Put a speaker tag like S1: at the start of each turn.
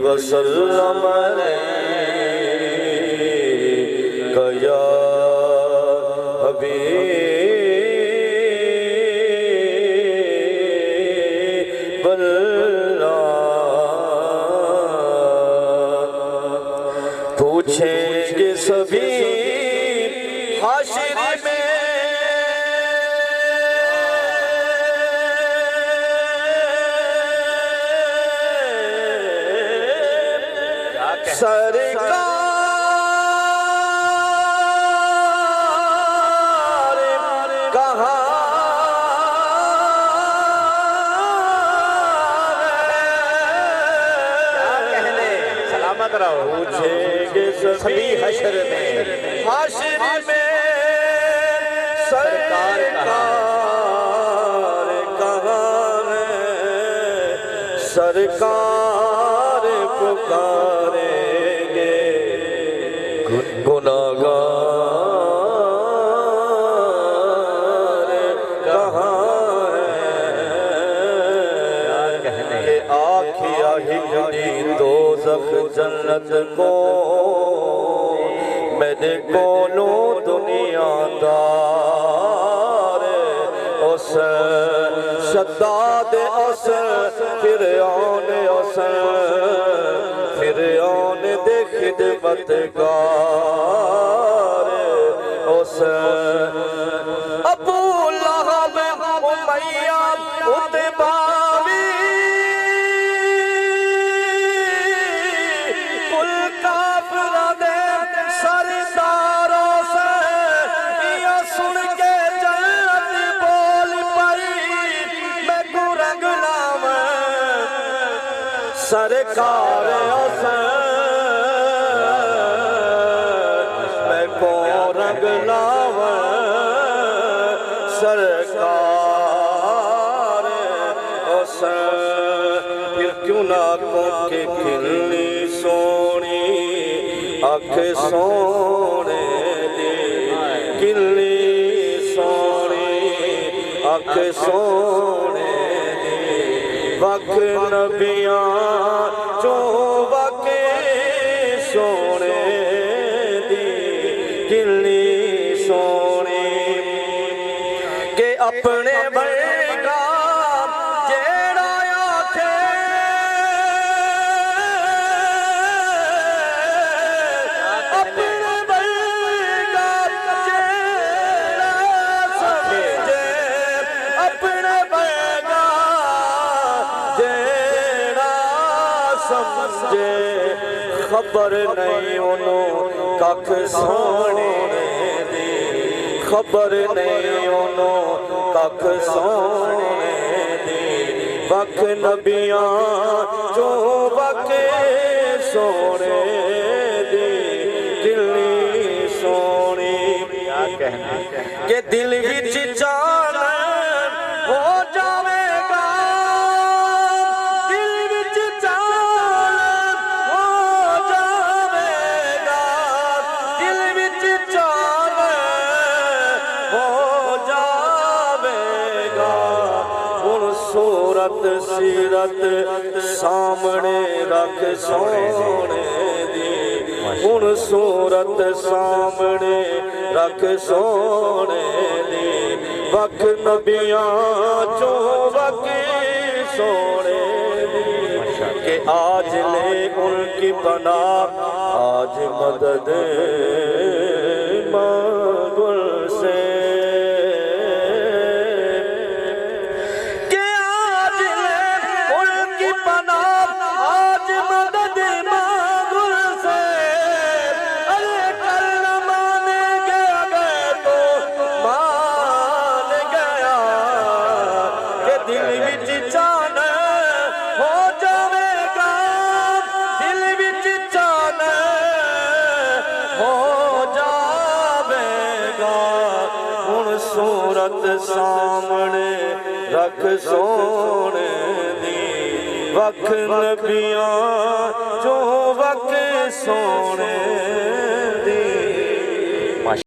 S1: وسلم یا حبیب اللہ پوچھیں گے سبھی حشر میں سرکار کہاں
S2: سلامت رہو
S1: پوچھیں گے سبھی
S2: حشر میں
S1: سرکار کہاں ہے سرکار پکاریں گے گناہگار کہاں ہے کہ آکھیا ہی گنی دوزخ جنت کو میرے کونو دنیا دار اس شداد اس فرعون اس فرعون دے خدمتگار اس ابو لہب امیہ اتباوی کل کافر دے سرداروں سے یہ سن کے جنت بول پئی میں کو رنگ نام سرکار حسین میں کو رنگ نام سرکار حسین پھر کیوں نہ آنکھوں کے کھلنی سونی آنکھ سونے دی کھلنی سونی آنکھ سونے دی وقت نبیاں جو وقت سونے دی کھلنی سونی کہ اپنے بڑھگا جیڑا آکھے اپنے بڑھگا جیڑا سمجھے اپنے بڑھگا جیڑا سمجھے خبر نہیں انہوں ککھ سونے دی خبر نہیں انہوں ککھ سونے دی وقت نبیاں جو وقت سونے دی کھلنی سونی کہ دل وچ چاہن ہو جاوے گا دل وچ چاہن ہو جاوے گا دل وچ چاہن ہو جاوے گا ان صورت سیرت سامنے رکھ سونے دی ان صورت سامنے رکھ سونے دی وقت نبیاں جو وقت سونے دی کہ آج لے ان کی بنا آج مدد مغل سے کہ آج لے ان کی بنا آج مدد مغل سے ارے کل مانے گیا گئے تو مان گیا کہ دل وچ چان ہو جاوے گا دل وچ چان ہو جاوے گا ہن صورت سامنے رکھ سونے دی وقت نبیاں جو وقت سونے